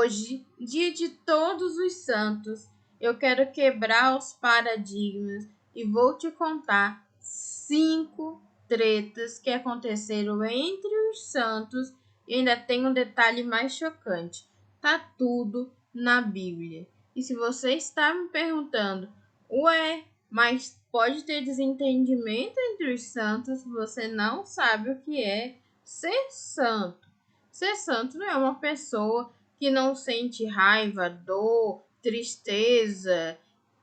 Hoje, dia de Todos os Santos, eu quero quebrar os paradigmas e vou te contar 5 tretas que aconteceram entre os santos e ainda tem um detalhe mais chocante. Tá tudo na Bíblia. E se você está me perguntando, ué, mas pode ter desentendimento entre os santos, você não sabe o que é ser santo. Ser santo não é uma pessoa que não sente raiva, dor, tristeza,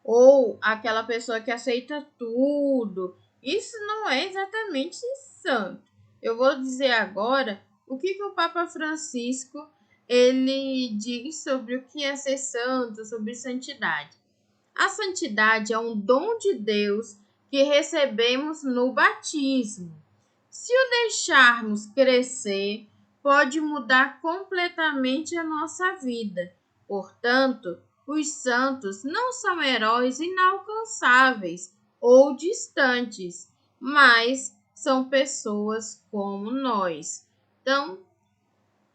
ou aquela pessoa que aceita tudo. Isso não é exatamente santo. Eu vou dizer agora o que o Papa Francisco ele diz sobre o que é ser santo, sobre santidade. A santidade é um dom de Deus que recebemos no batismo. Se o deixarmos crescer, pode mudar completamente a nossa vida. Portanto, os santos não são heróis inalcançáveis ou distantes, mas são pessoas como nós. Então,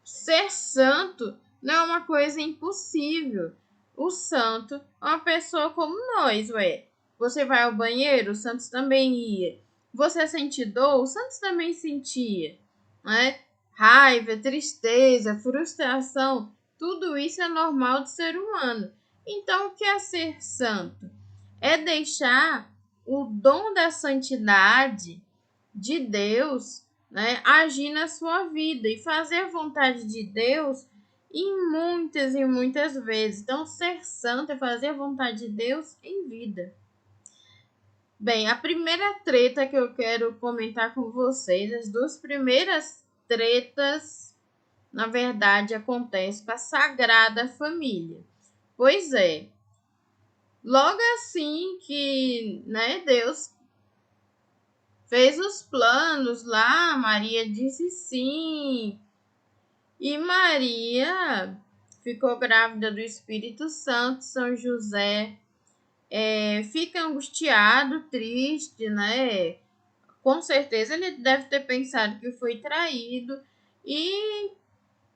ser santo não é uma coisa impossível. O santo é uma pessoa como nós, ué. Você vai ao banheiro, o Santos também ia. Você sente dor, o Santos também sentia, né? Raiva, tristeza, frustração, tudo isso é normal do ser humano. Então, o que é ser santo? É deixar o dom da santidade de Deus, né, agir na sua vida e fazer a vontade de Deus em muitas e muitas vezes. Então, ser santo é fazer a vontade de Deus em vida. Bem, a primeira treta que eu quero comentar com vocês, as duas primeiras tretas, na verdade, acontecem com a Sagrada Família. Pois é, logo assim que, né, Deus fez os planos lá, Maria disse sim. E Maria ficou grávida do Espírito Santo. São José fica angustiado, triste, né? Com certeza ele deve ter pensado que foi traído. E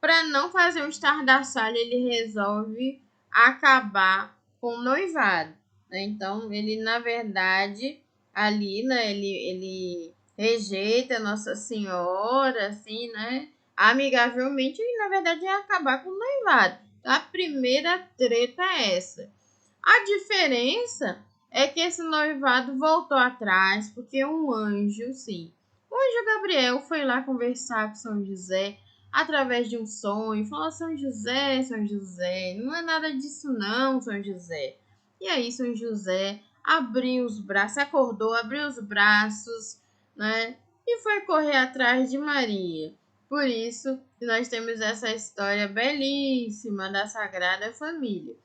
para não fazer um estardalhaço, ele resolve acabar com o noivado, né? Então, ele, na verdade, ali, né, ele rejeita Nossa Senhora, assim, né? Amigavelmente, e na verdade ia acabar com o noivado. Então, a primeira treta é essa. A diferença é que esse noivado voltou atrás, porque um anjo, sim, o anjo Gabriel foi lá conversar com São José através de um sonho, falou: São José, não é nada disso não, São José. E aí São José abriu os braços, acordou, abriu os braços, né? E foi correr atrás de Maria. Por isso que nós temos essa história belíssima da Sagrada Família.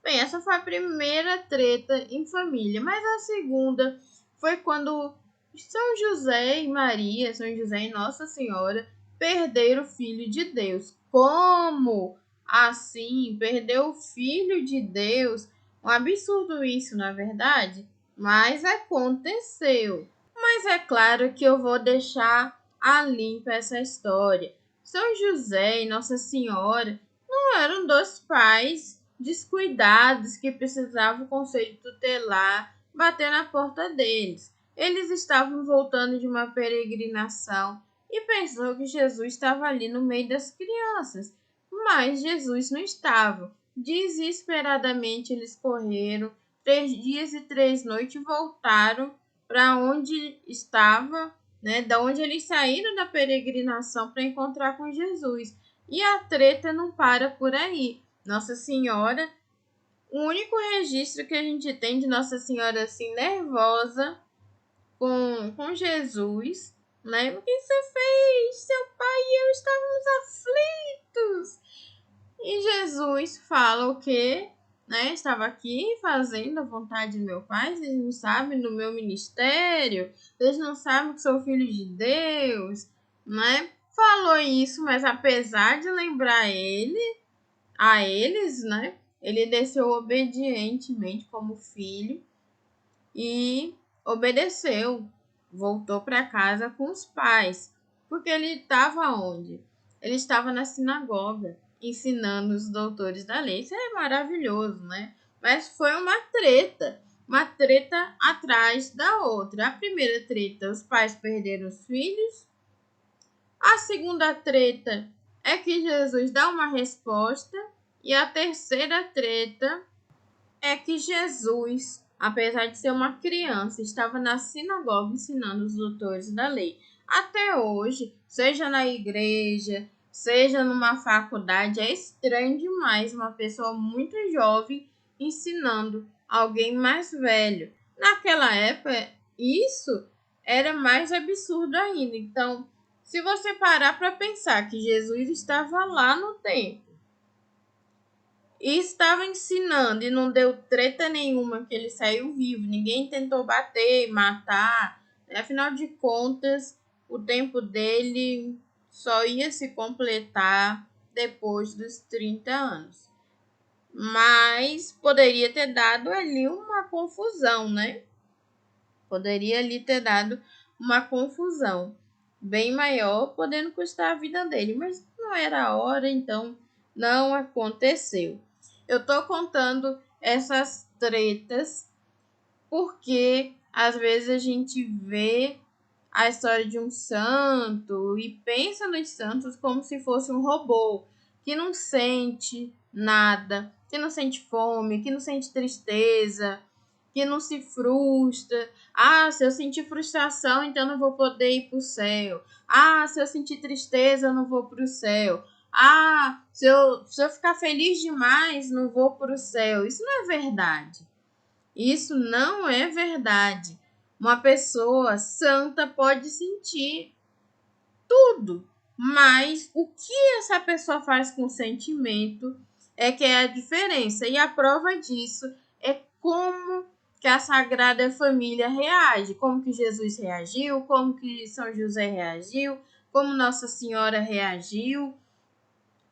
Bem, essa foi a primeira treta em família, mas a segunda foi quando São José e Maria, São José e Nossa Senhora, perderam o Filho de Deus. Como assim? Perdeu o Filho de Deus? Um absurdo isso, na verdade? Mas aconteceu. Mas é claro que eu vou deixar a limpa essa história. São José e Nossa Senhora não eram dois pais descuidados que precisavam o conselho tutelar bater na porta deles. Eles estavam voltando de uma peregrinação e pensou que Jesus estava ali no meio das crianças, mas Jesus não estava. Desesperadamente eles correram 3 dias e 3 noites e voltaram para onde estava, né, da onde eles saíram da peregrinação para encontrar com Jesus. E a treta não para por aí. Nossa Senhora, o único registro que a gente tem de Nossa Senhora assim nervosa com Jesus, né? O que você fez? Seu pai e eu estávamos aflitos. E Jesus fala o quê? Né? Estava aqui fazendo a vontade de meu pai, vocês não sabem do meu ministério, vocês não sabem que sou filho de Deus, né? Falou isso, mas apesar de lembrar a eles, né? Ele desceu obedientemente como filho e obedeceu. Voltou para casa com os pais. Porque ele estava onde? Ele estava na sinagoga. ensinando os doutores da lei. Isso é maravilhoso, né? Mas foi uma treta atrás da outra. A primeira treta, os pais perderam os filhos. A segunda treta é que Jesus dá uma resposta. E a terceira treta é que Jesus, apesar de ser uma criança, estava na sinagoga ensinando os doutores da lei. Até hoje, seja na igreja, seja numa faculdade, é estranho demais uma pessoa muito jovem ensinando alguém mais velho. Naquela época, isso era mais absurdo ainda. Então, se você parar para pensar que Jesus estava lá no templo e estava ensinando e não deu treta nenhuma, que ele saiu vivo, ninguém tentou bater, matar, afinal de contas, o tempo dele só ia se completar depois dos 30 anos. Mas poderia ter dado ali uma confusão, né? Poderia ali ter dado uma confusão bem maior, podendo custar a vida dele, mas não era a hora, então não aconteceu. Eu tô contando essas tretas porque às vezes a gente vê a história de um santo e pensa nos santos como se fosse um robô que não sente nada, que não sente fome, que não sente tristeza, que não se frustra. Ah, se eu sentir frustração, então não vou poder ir para o céu. Ah, se eu sentir tristeza, eu não vou para o céu. Ah, se eu ficar feliz demais, não vou para o céu. Isso não é verdade. Isso não é verdade. Uma pessoa santa pode sentir tudo, mas o que essa pessoa faz com o sentimento é que é a diferença. E a prova disso é como que a Sagrada Família reage, como que Jesus reagiu, como que São José reagiu, como Nossa Senhora reagiu,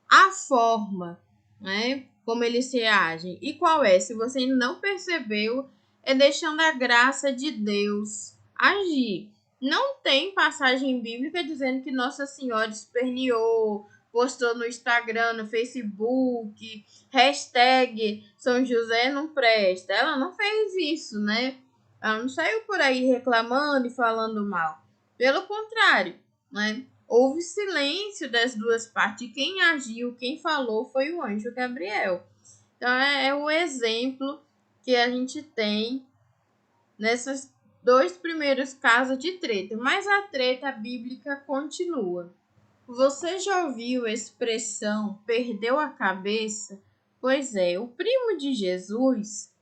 a forma, né, como eles reagem. E qual é? Se você não percebeu, é deixando a graça de Deus agir. Não tem passagem bíblica dizendo que Nossa Senhora esperneou, postou no Instagram, no Facebook, hashtag São José não presta. Ela não fez isso, né? Ela não saiu por aí reclamando e falando mal. Pelo contrário, né? Houve silêncio das duas partes. Quem agiu, quem falou foi o anjo Gabriel. Então é o exemplo que a gente tem nesses dois primeiros casos de treta. Mas a treta bíblica continua. Você já ouviu a expressão perdeu a cabeça? Pois é, o primo de Jesus,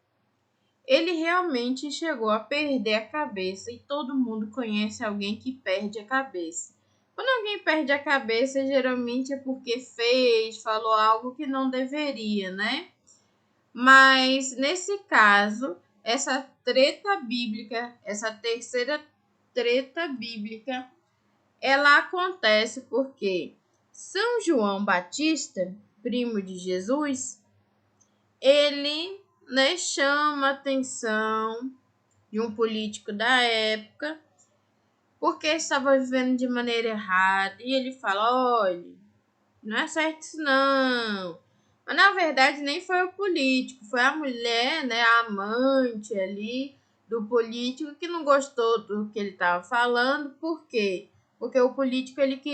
ele realmente chegou a perder a cabeça e todo mundo conhece alguém que perde a cabeça. Quando alguém perde a cabeça, geralmente é porque fez, falou algo que não deveria, né? Mas nesse caso, essa treta bíblica, essa terceira treta bíblica, ela acontece porque São João Batista, primo de Jesus, ele, né, chama a atenção de um político da época porque estava vivendo de maneira errada e ele fala, olha, não é certo isso não. Mas na verdade nem foi o político, foi a mulher, né, a amante ali do político que não gostou do que ele estava falando. Por quê? Porque o político ele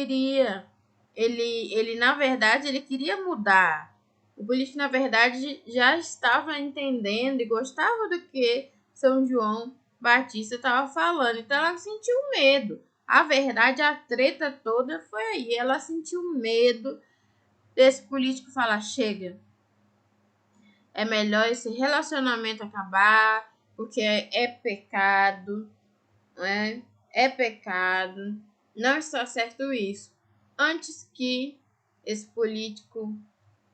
na verdade ele queria mudar. O político na verdade já estava entendendo e gostava do que São João Batista estava falando. Então ela sentiu medo. A verdade, a treta toda foi aí. Ela sentiu medo desse político falar, chega, é melhor esse relacionamento acabar, porque é pecado, né? É pecado, não está certo isso. Antes que esse político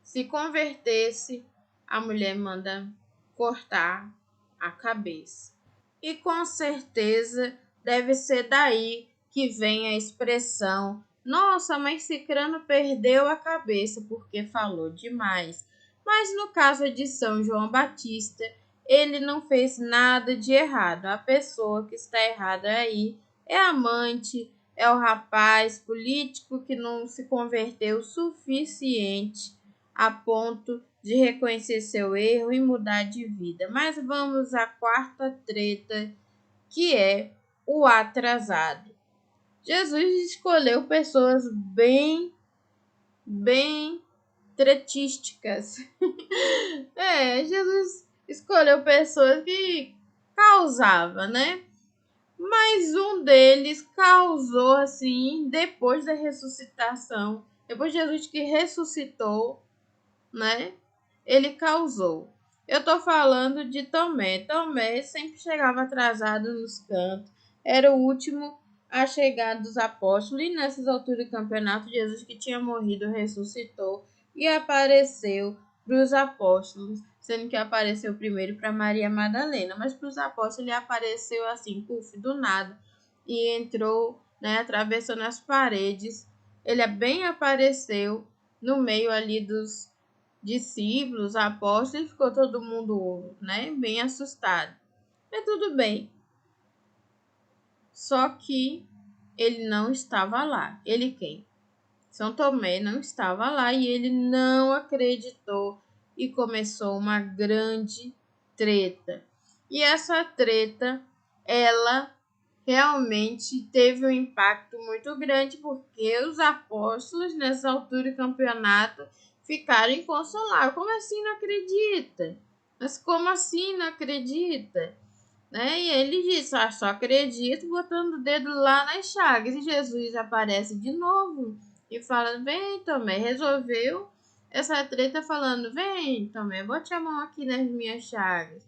se convertesse, a mulher manda cortar a cabeça. E com certeza deve ser daí que vem a expressão: nossa, mas Cicrano perdeu a cabeça porque falou demais. Mas no caso de São João Batista, ele não fez nada de errado. A pessoa que está errada aí é a amante, é o rapaz político que não se converteu o suficiente a ponto de reconhecer seu erro e mudar de vida. Mas vamos à quarta treta, que é o atrasado. Jesus escolheu pessoas bem tretísticas. Jesus escolheu pessoas que causavam, né? Mas um deles causou assim, depois da ressuscitação, depois de Jesus que ressuscitou, né? Ele causou. Eu tô falando de Tomé. Tomé sempre chegava atrasado nos cantos, era o último a chegar dos apóstolos, e nessas alturas do campeonato, Jesus, que tinha morrido, ressuscitou e apareceu para os apóstolos, sendo que apareceu primeiro para Maria Madalena, mas para os apóstolos ele apareceu assim, puf, do nada, e entrou, né, atravessando as paredes. Ele bem apareceu no meio ali dos discípulos, apóstolos, e ficou todo mundo, né, bem assustado. Mas tudo bem. Só que ele não estava lá. Ele quem? São Tomé não estava lá e ele não acreditou e começou uma grande treta. E essa treta, ela realmente teve um impacto muito grande, porque os apóstolos, nessa altura do campeonato, ficaram inconsoláveis. Como assim não acredita? Mas como assim não acredita? Né? E ele disse, só acredito botando o dedo lá nas chagas. E Jesus aparece de novo e fala, vem Tomé, resolveu essa treta falando, vem Tomé, bote a mão aqui nas minhas chagas.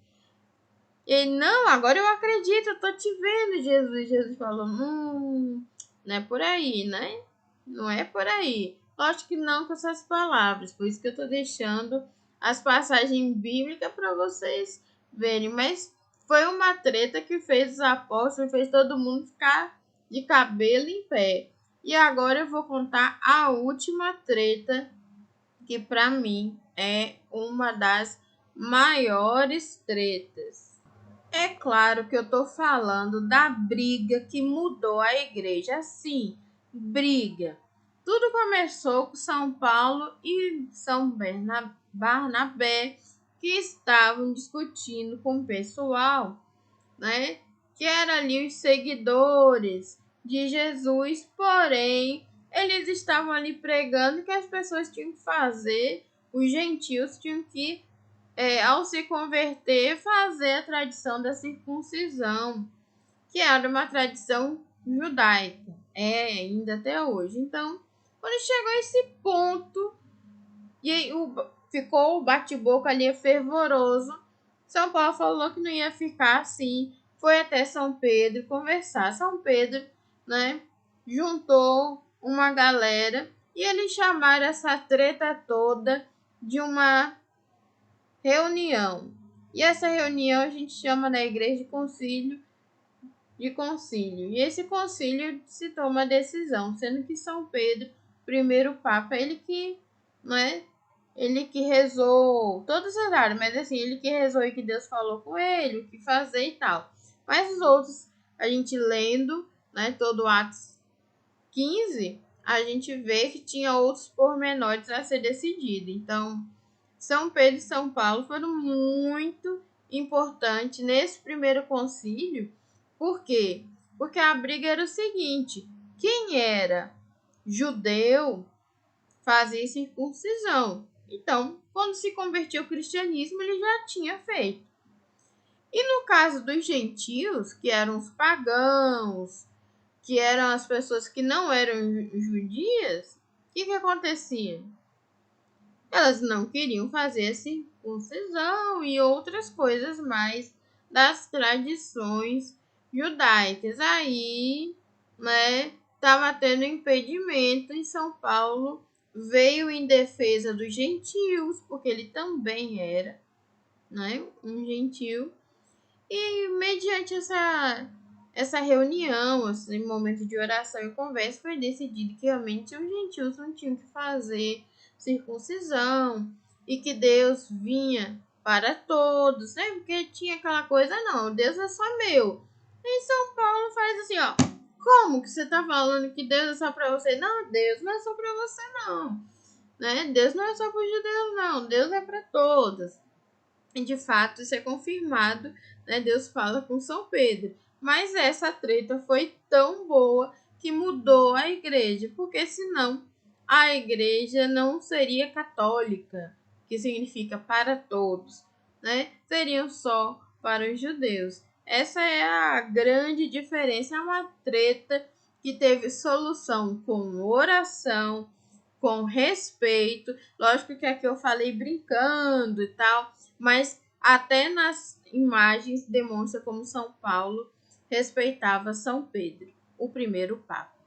Ele, não, agora eu acredito, eu tô te vendo, Jesus. Jesus falou, não é por aí, né? Não é por aí. Lógico que não com essas palavras, por isso que eu tô deixando as passagens bíblicas para vocês verem. Mas foi uma treta que fez os apóstolos, fez todo mundo ficar de cabelo em pé. E agora eu vou contar a última treta, que para mim é uma das maiores tretas. É claro que eu estou falando da briga que mudou a igreja. Sim, briga. Tudo começou com São Paulo e São Barnabé, que estavam discutindo com o pessoal, né? Que eram ali os seguidores de Jesus, porém, eles estavam ali pregando que as pessoas tinham que fazer, os gentios tinham que ao se converter, fazer a tradição da circuncisão, que era uma tradição judaica, ainda até hoje. Então, quando chegou a esse ponto, e aí ficou o bate-boca ali fervoroso, São Paulo falou que não ia ficar assim, foi até São Pedro conversar. São Pedro, né, juntou uma galera e eles chamaram essa treta toda de uma reunião. E essa reunião a gente chama na igreja de concílio. E esse concílio se toma decisão, sendo que São Pedro, primeiro Papa, ele que, né, ele que rezou, todos rezaram, mas assim, ele que rezou e que Deus falou com ele, o que fazer e tal. Mas os outros, a gente lendo, né, todo Atos 15, a gente vê que tinha outros pormenores a ser decidido. Então, São Pedro e São Paulo foram muito importantes nesse primeiro concílio. Por quê? Porque a briga era o seguinte: quem era judeu fazia circuncisão. Então, quando se convertia ao cristianismo, ele já tinha feito. E no caso dos gentios, que eram os pagãos, que eram as pessoas que não eram judias, o que acontecia? Elas não queriam fazer circuncisão e outras coisas mais das tradições judaicas. Aí, né, estava tendo impedimento e São Paulo veio em defesa dos gentios, porque ele também era, né, um gentio. E mediante essa reunião, esse momento de oração e conversa, foi decidido que realmente os gentios não tinham que fazer circuncisão e que Deus vinha para todos, né? Porque tinha aquela coisa, não, Deus é só meu. E São Paulo faz assim, ó, como que você tá falando que Deus é só para você? Não, Deus não é só para você, não. né? Deus não é só para os judeus, não. Deus é para todos. E de fato isso é confirmado, né? Deus fala com São Pedro. Mas essa treta foi tão boa que mudou a igreja, porque senão a igreja não seria católica, que significa para todos, né? Seriam só para os judeus. Essa é a grande diferença, é uma treta que teve solução com oração, com respeito. Lógico que aqui eu falei brincando e tal, mas até nas imagens demonstra como São Paulo respeitava São Pedro, o primeiro papa.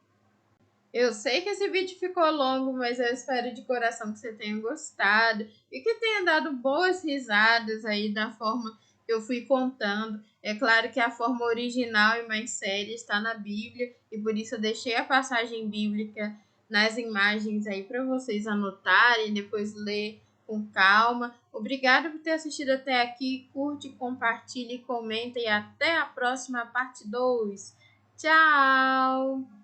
Eu sei que esse vídeo ficou longo, mas eu espero de coração que você tenha gostado e que tenha dado boas risadas aí da forma que eu fui contando. É claro que a forma original e mais séria está na Bíblia e por isso eu deixei a passagem bíblica nas imagens aí para vocês anotarem e depois ler com calma. Obrigada por ter assistido até aqui. Curte, compartilhe, comenta e até a próxima parte 2. Tchau!